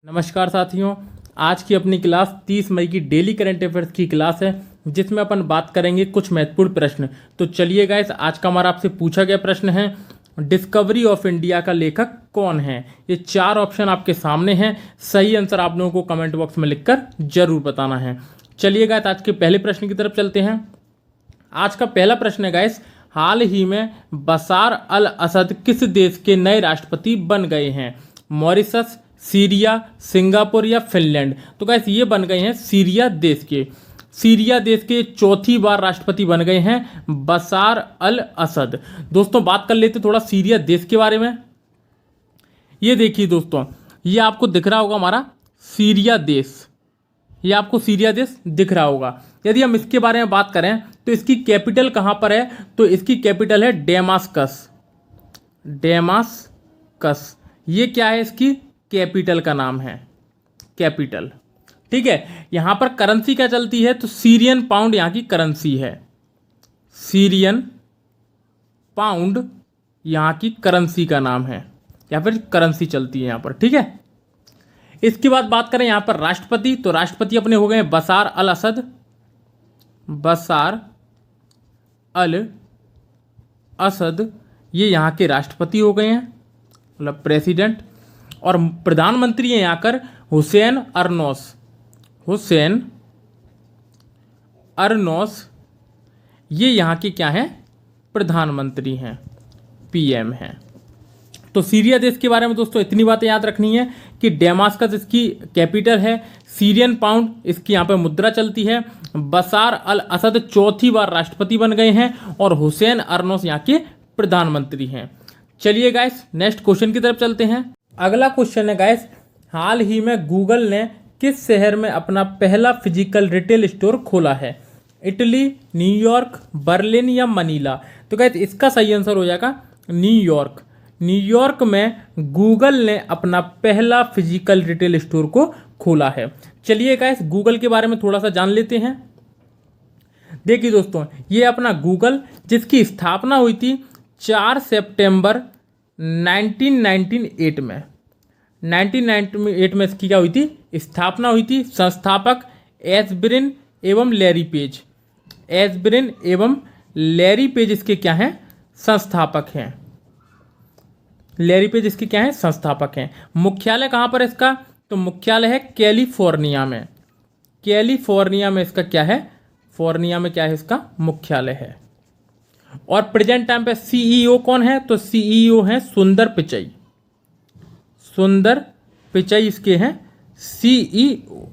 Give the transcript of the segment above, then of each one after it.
नमस्कार साथियों। आज की अपनी क्लास 30 मई की डेली करंट अफेयर्स की क्लास है, जिसमें अपन बात करेंगे कुछ महत्वपूर्ण प्रश्न। तो चलिए गाइस, आज का हमारा आपसे पूछा गया प्रश्न है, डिस्कवरी ऑफ इंडिया का लेखक कौन है। ये 4 ऑप्शन आपके सामने हैं। सही आंसर आप लोगों को कमेंट बॉक्स में लिखकर जरूर बताना है। चलिए गाइस, आज के पहले प्रश्न की तरफ चलते हैं। आज का पहला प्रश्न है गाइस, हाल ही में बसार अल असद किस देश के नए राष्ट्रपति बन गए हैं। मॉरिशस, सीरिया, सिंगापुर या फिनलैंड। तो गाइस ये बन गए हैं सीरिया देश के। सीरिया देश के चौथी बार राष्ट्रपति बन गए हैं बसार अल असद। दोस्तों बात कर लेते थोड़ा सीरिया देश के बारे में। ये देखिए दोस्तों, ये आपको दिख रहा होगा हमारा सीरिया देश। ये आपको सीरिया देश दिख रहा होगा। यदि हम इसके बारे में बात करें तो इसकी कैपिटल कहाँ पर है, तो इसकी कैपिटल है डेमास्कस। डेमास्कस ये क्या है, इसकी कैपिटल का नाम है, कैपिटल। ठीक है। यहां पर करेंसी क्या चलती है, तो सीरियन पाउंड यहां की करेंसी है। सीरियन पाउंड यहां की करेंसी का नाम है, या फिर करेंसी चलती है यहां पर। ठीक है। इसके बाद बात करें यहां पर राष्ट्रपति, तो राष्ट्रपति अपने हो गए बसार अल असद। बसार अल असद ये यहां के राष्ट्रपति हो गए हैं, मतलब प्रेसिडेंट। और प्रधानमंत्री हैं यहाँ कर हुसैन अर्नोस। हुसैन अर्नोस ये यहाँ के क्या हैं, प्रधानमंत्री हैं, पीएम हैं। तो सीरिया देश के बारे में दोस्तों इतनी बातें याद रखनी है कि डेमास्कस इसकी कैपिटल है, सीरियन पाउंड इसकी यहाँ पे मुद्रा चलती है, बसार अल असद चौथी बार राष्ट्रपति बन गए हैं और हुसैन अर्नोस यहाँ के प्रधानमंत्री हैं। चलिए गाइस, नेक्स्ट क्वेश्चन की तरफ चलते हैं। अगला क्वेश्चन है गाइस, हाल ही में गूगल ने किस शहर में अपना पहला फिजिकल रिटेल स्टोर खोला है। इटली, न्यूयॉर्क, बर्लिन या मनीला। तो गाइस इसका सही आंसर हो जाएगा न्यूयॉर्क। न्यूयॉर्क में गूगल ने अपना पहला फिजिकल रिटेल स्टोर को खोला है। चलिए गाइस, गूगल के बारे में थोड़ा सा जान लेते हैं। देखिए दोस्तों, ये अपना गूगल जिसकी स्थापना हुई थी 4 सितंबर 1998 में। 1998 में इसकी क्या हुई थी, स्थापना हुई थी। संस्थापक एस्ब्रिन एवं लैरी पेज। एस्ब्रिन एवं लैरी पेज इसके क्या हैं, संस्थापक हैं। लैरी पेज इसके क्या हैं, संस्थापक हैं। मुख्यालय कहाँ पर इसका, तो मुख्यालय है कैलिफोर्निया में। कैलिफोर्निया में इसका क्या है, फोर्निया में क्या है इसका मुख्यालय है। और प्रेजेंट टाइम पे सीईओ कौन है, तो सीईओ हैं सुंदर पिचई। सुंदर पिचई इसके हैं सीईओ।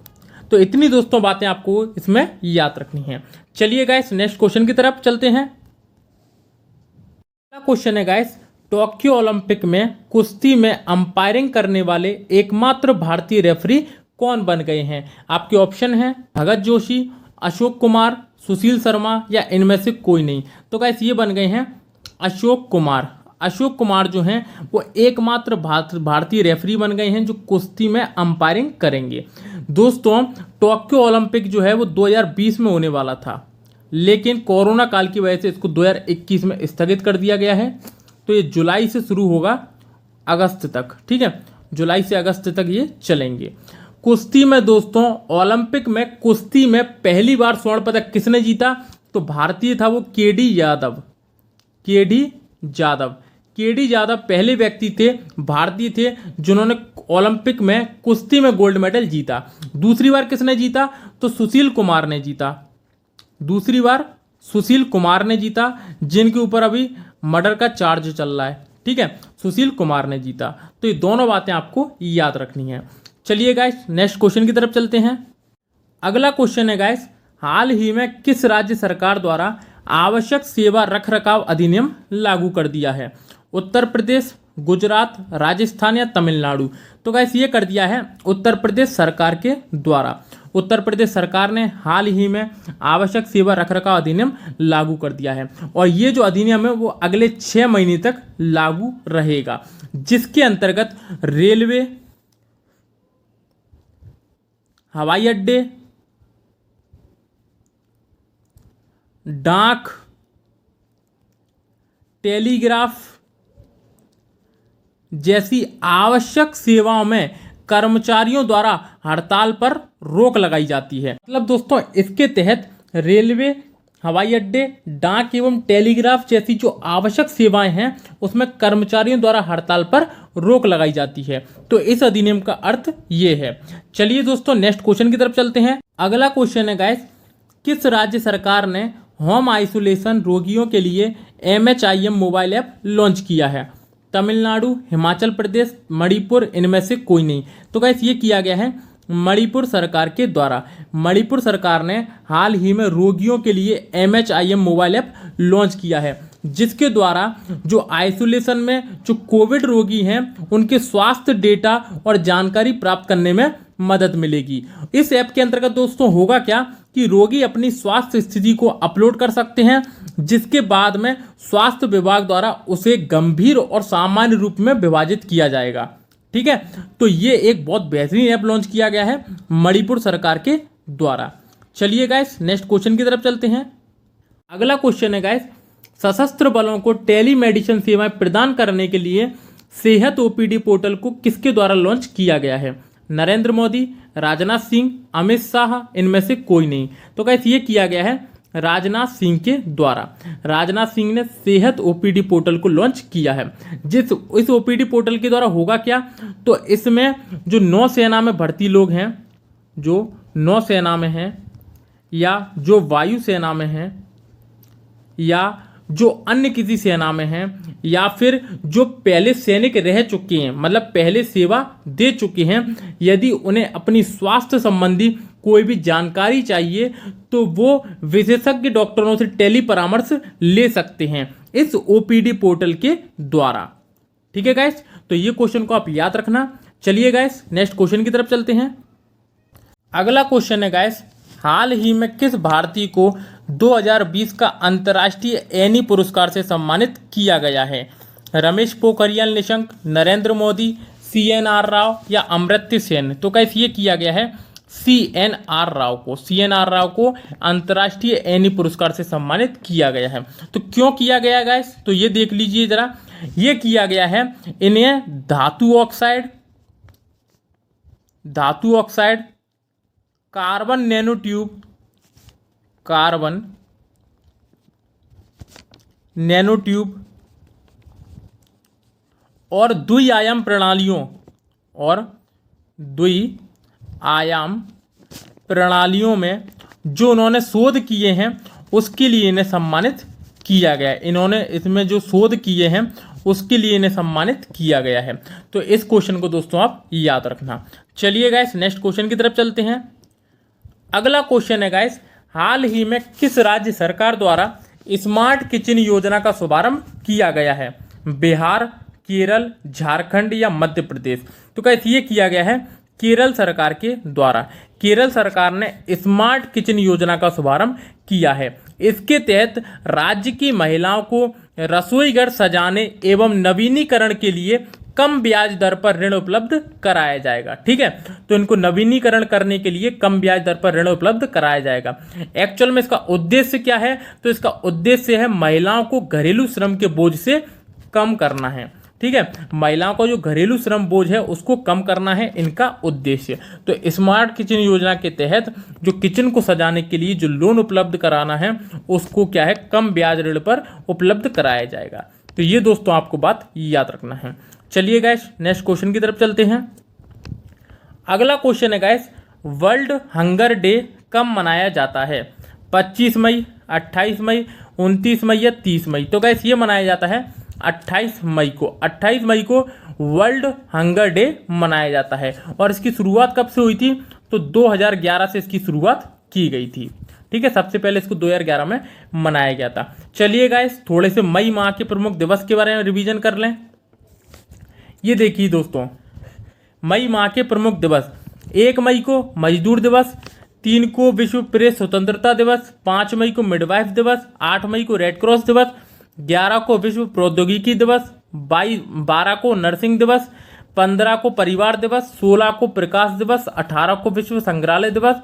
तो इतनी दोस्तों बातें आपको इसमें याद रखनी है। चलिए गाइस, नेक्स्ट क्वेश्चन की तरफ चलते हैं। अगला क्वेश्चन है गाइस, टोक्यो ओलंपिक में कुश्ती में अंपायरिंग करने वाले एकमात्र भारतीय रेफरी कौन बन गए हैं। आपके ऑप्शन हैं भगत जोशी, अशोक कुमार, सुशील शर्मा या इनमें से कोई नहीं। तो गाइस ये बन गए हैं अशोक कुमार। अशोक कुमार जो हैं वो एकमात्र भारतीय रेफरी बन गए हैं जो कुश्ती में अंपायरिंग करेंगे। दोस्तों टोक्यो ओलंपिक जो है वो 2020 में होने वाला था, लेकिन कोरोना काल की वजह से इसको 2021 में स्थगित कर दिया गया है। तो ये जुलाई से शुरू होगा अगस्त तक। ठीक है, जुलाई से अगस्त तक ये चलेंगे। कुश्ती में दोस्तों, ओलंपिक में कुश्ती में पहली बार स्वर्ण पदक किसने जीता, तो भारतीय था वो KD Yadav. KD Yadav. KD Yadav पहले व्यक्ति थे, भारतीय थे, जिन्होंने ओलंपिक में कुश्ती में गोल्ड मेडल जीता। दूसरी बार किसने जीता, तो सुशील कुमार ने जीता। दूसरी बार सुशील कुमार ने जीता, जिनके ऊपर अभी मर्डर का चार्ज चल रहा है। ठीक है, सुशील कुमार ने जीता। तो ये दोनों बातें आपको याद रखनी है। चलिए गाइस, नेक्स्ट क्वेश्चन की तरफ चलते हैं। अगला क्वेश्चन है गाइस, हाल ही में किस राज्य सरकार द्वारा आवश्यक सेवा रखरखाव अधिनियम लागू कर दिया है। उत्तर प्रदेश, गुजरात, राजस्थान या तमिलनाडु। तो गाइस ये कर दिया है उत्तर प्रदेश सरकार के द्वारा। उत्तर प्रदेश सरकार ने हाल ही में आवश्यक सेवा रखरखाव अधिनियम लागू कर दिया है, और ये जो अधिनियम है वो अगले 6 महीने तक लागू रहेगा, जिसके अंतर्गत रेलवे, हवाई अड्डे, डाक, टेलीग्राफ जैसी आवश्यक सेवाओं में कर्मचारियों द्वारा हड़ताल पर रोक लगाई जाती है। मतलब दोस्तों इसके तहत रेलवे, हवाई अड्डे, डाक एवं टेलीग्राफ जैसी जो आवश्यक सेवाएं हैं उसमें कर्मचारियों द्वारा हड़ताल पर रोक लगाई जाती है। तो इस अधिनियम का अर्थ ये है। चलिए दोस्तों नेक्स्ट क्वेश्चन की तरफ चलते हैं। अगला क्वेश्चन है गाइस, किस राज्य सरकार ने होम आइसोलेशन रोगियों के लिए MHIM मोबाइल ऐप लॉन्च किया है? तमिलनाडु, हिमाचल प्रदेश, मणिपुर, इनमें से कोई नहीं। तो गाइस ये किया गया है मणिपुर सरकार के द्वारा। मणिपुर सरकार ने हाल ही में रोगियों के लिए MHIM मोबाइल ऐप लॉन्च किया है, जिसके द्वारा जो आइसोलेशन में जो कोविड रोगी हैं उनके स्वास्थ्य डेटा और जानकारी प्राप्त करने में मदद मिलेगी। इस ऐप के अंतर्गत दोस्तों होगा क्या कि रोगी अपनी स्वास्थ्य स्थिति को अपलोड कर सकते हैं, जिसके बाद में स्वास्थ्य विभाग द्वारा उसे गंभीर और सामान्य रूप में विभाजित किया जाएगा। ठीक है, तो ये एक बहुत बेहतरीन ऐप लॉन्च किया गया है मणिपुर सरकार के द्वारा। चलिए गाइस नेक्स्ट क्वेश्चन की तरफ चलते हैं। अगला क्वेश्चन है गाइस, सशस्त्र बलों को टेलीमेडिसिन सेवाएं प्रदान करने के लिए सेहत OPD पोर्टल को किसके द्वारा लॉन्च किया गया है? नरेंद्र मोदी, राजनाथ सिंह, अमित शाह, इनमें से कोई नहीं। तो गाइस ये किया गया है राजनाथ सिंह के द्वारा। राजनाथ सिंह ने सेहत OPD पोर्टल को लॉन्च किया है। इस OPD पोर्टल के द्वारा होगा क्या, तो इसमें जो नौसेना में भर्ती लोग हैं, जो नौसेना में हैं या जो वायुसेना में हैं या जो अन्य किसी सेना में हैं या फिर जो पहले सैनिक रह चुके हैं, मतलब पहले सेवा दे चुके हैं, यदि उन्हें अपनी स्वास्थ्य संबंधी कोई भी जानकारी चाहिए तो वो विशेषज्ञ डॉक्टरों से टेली परामर्श ले सकते हैं इस OPD पोर्टल के द्वारा। ठीक है गाइस, तो ये क्वेश्चन को आप याद रखना। चलिए गाइस नेक्स्ट क्वेश्चन की तरफ चलते हैं। अगला क्वेश्चन है गाइस, हाल ही में किस भारतीय को 2020 का अंतर्राष्ट्रीय एनी पुरस्कार से सम्मानित किया गया है? रमेश पोखरियाल निशंक, नरेंद्र मोदी, CNR राव या अमर्त्य सेन? तो गाइस ये किया गया है CNR राव को अंतर्राष्ट्रीय एनी पुरस्कार से सम्मानित किया गया है। तो क्यों किया गया गाइस, तो ये देख लीजिए जरा। ये किया गया है, इन्हें धातु ऑक्साइड, कार्बन नैनोट्यूब और द्विआयाम प्रणालियों में जो उन्होंने शोध किए हैं उसके लिए इन्हें सम्मानित किया गया है। इन्होंने इसमें जो शोध किए हैं उसके लिए इन्हें सम्मानित किया गया है। तो इस क्वेश्चन को दोस्तों आप याद रखना। चलिए गाइस नेक्स्ट क्वेश्चन की तरफ चलते हैं। अगला क्वेश्चन है गाइस, हाल ही में किस राज्य सरकार द्वारा स्मार्ट किचन योजना का शुभारंभ किया गया है? बिहार, केरल, झारखंड या मध्य प्रदेश? तो गाइस ये किया गया है केरल सरकार के द्वारा। केरल सरकार ने स्मार्ट किचन योजना का शुभारंभ किया है। इसके तहत राज्य की महिलाओं को रसोई घर सजाने एवं नवीनीकरण के लिए कम ब्याज दर पर ऋण उपलब्ध कराया जाएगा। ठीक है, तो इनको नवीनीकरण करने के लिए कम ब्याज दर पर ऋण उपलब्ध कराया जाएगा। एक्चुअल में इसका उद्देश्य क्या है, तो इसका उद्देश्य है महिलाओं को घरेलू श्रम के बोझ से कम करना है। ठीक है, महिलाओं का जो घरेलू श्रम बोझ है उसको कम करना है इनका उद्देश्य। तो स्मार्ट किचन योजना के तहत जो किचन को सजाने के लिए जो लोन उपलब्ध कराना है उसको क्या है, कम ब्याज ऋण पर उपलब्ध कराया जाएगा। तो ये दोस्तों आपको बात याद रखना है। चलिए गाइस नेक्स्ट क्वेश्चन की तरफ चलते हैं। अगला क्वेश्चन है गाइस, वर्ल्ड हंगर डे कब मनाया जाता है? 25 मई, 28 मई, 29 मई या 30 मई? तो गाइस ये मनाया जाता है 28 मई को। 28 मई को वर्ल्ड हंगर डे मनाया जाता है। और इसकी शुरुआत कब से हुई थी, तो 2011 से इसकी शुरुआत की गई थी। ठीक है, सबसे पहले इसको 2011 में मनाया गया था। चलिए गाइस थोड़े से मई माह के प्रमुख दिवस के बारे में रिवीजन कर लें। ये देखिए दोस्तों, मई माह के प्रमुख दिवस: 1 मई को मजदूर दिवस, 3 को विश्व प्रेस स्वतंत्रता दिवस, 5 मई को मिडवाइफ दिवस, 8 मई को रेड क्रॉस दिवस, 11 को विश्व प्रौद्योगिकी दिवस, 12 को नर्सिंग दिवस, 15 को परिवार दिवस, 16 को प्रकाश दिवस, 18 को विश्व संग्रहालय दिवस,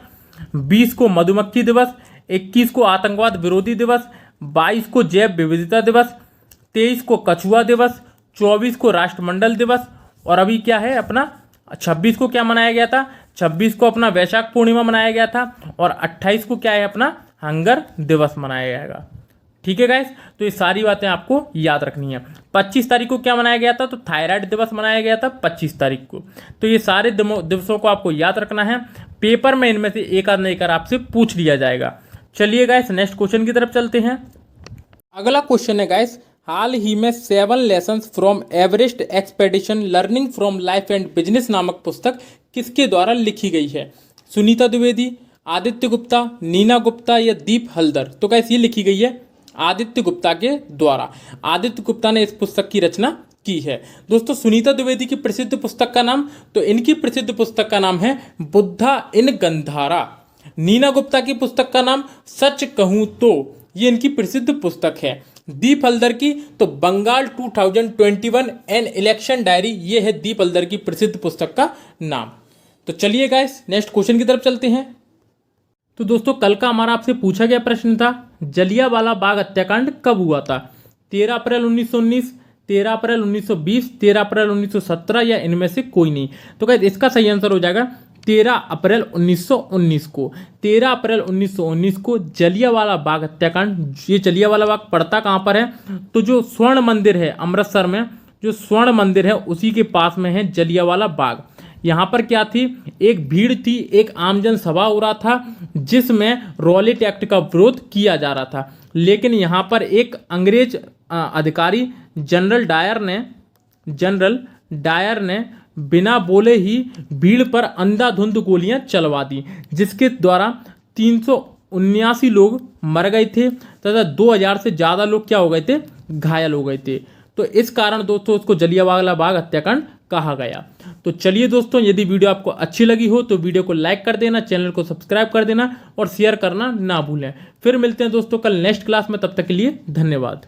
20 को मधुमक्खी दिवस, 21 को आतंकवाद विरोधी दिवस, 22 को जैव विविधता दिवस, 23 को कछुआ दिवस, 24 को राष्ट्रमंडल दिवस और अभी क्या है अपना 26 को क्या मनाया गया था? 26 को अपना वैशाख पूर्णिमा मनाया गया था और 28 को क्या है अपना हंगर दिवस मनाया जाएगा। ठीक है गाइस, तो ये सारी बातें आपको याद रखनी है। 25 तारीख को क्या मनाया गया था? तो थायराइड दिवस मनाया गया था 25 तारीख को। तो ये सारे दिवसों को आपको याद रखना है, पेपर में इनमें से एक आध नहीं कर आपसे पूछ लिया जाएगा। चलिए गाइस नेक्स्ट क्वेश्चन की तरफ चलते हैं। अगला क्वेश्चन है गाइस, हाल ही में 7 lessons from Everest expedition learning from life and business नामक पुस्तक किसके द्वारा लिखी गई है? सुनीता द्विवेदी, आदित्य गुप्ता, नीना गुप्ता या दीप हल्दर? तो गाइस ये लिखी गई है आदित्य गुप्ता के द्वारा। आदित्य गुप्ता ने इस पुस्तक की रचना की है। दोस्तों सुनीता द्विवेदी की प्रसिद्ध पुस्तक का नाम, तो इनकी प्रसिद्ध पुस्तक का नाम है बुद्धा इन गंधारा। नीना गुप्ता की पुस्तक का नाम सच कहूं तो, ये इनकी प्रसिद्ध पुस्तक है। दीप हल्दर की तो बंगाल 2021 एन इलेक्शन डायरी, ये है दीप हल्दर की प्रसिद्ध पुस्तक का नाम। तो चलिए गाइस नेक्स्ट क्वेश्चन की तरफ चलते हैं। तो दोस्तों कल का हमारा आपसे पूछा गया प्रश्न था, जलियांवाला बाग हत्याकांड कब हुआ था? 13 अप्रैल 1919, 13 अप्रैल 1920, 13 अप्रैल 1917 या इनमें से कोई नहीं? तो गाइस इसका सही आंसर हो जाएगा 13 अप्रैल 1919 को। 13 अप्रैल 1919 को जलियांवाला बाग हत्याकांड। ये जलियांवाला बाग पड़ता कहाँ पर है? तो जो स्वर्ण मंदिर है अमृतसर में, जो स्वर्ण मंदिर है उसी के पास में है जलियांवाला बाग। यहाँ पर क्या थी? एक भीड़ थी, एक आमजन सभा हो रहा था जिसमें रॉलेट एक्ट का विरोध किया जा रहा था, लेकिन यहाँ पर एक अंग्रेज अधिकारी जनरल डायर ने बिना बोले ही भीड़ पर अंधाधुंध गोलियां चलवा दी, जिसके द्वारा 379 लोग मर गए थे तथा 2000 से ज़्यादा लोग क्या हो गए थे? घायल हो गए थे। तो इस कारण दोस्तों उसको जलियांवाला बाग हत्याकांड कहा गया। तो चलिए दोस्तों, यदि वीडियो आपको अच्छी लगी हो तो वीडियो को लाइक कर देना, चैनल को सब्सक्राइब कर देना और शेयर करना ना भूलें। फिर मिलते हैं दोस्तों कल नेक्स्ट क्लास में, तब तक के लिए धन्यवाद।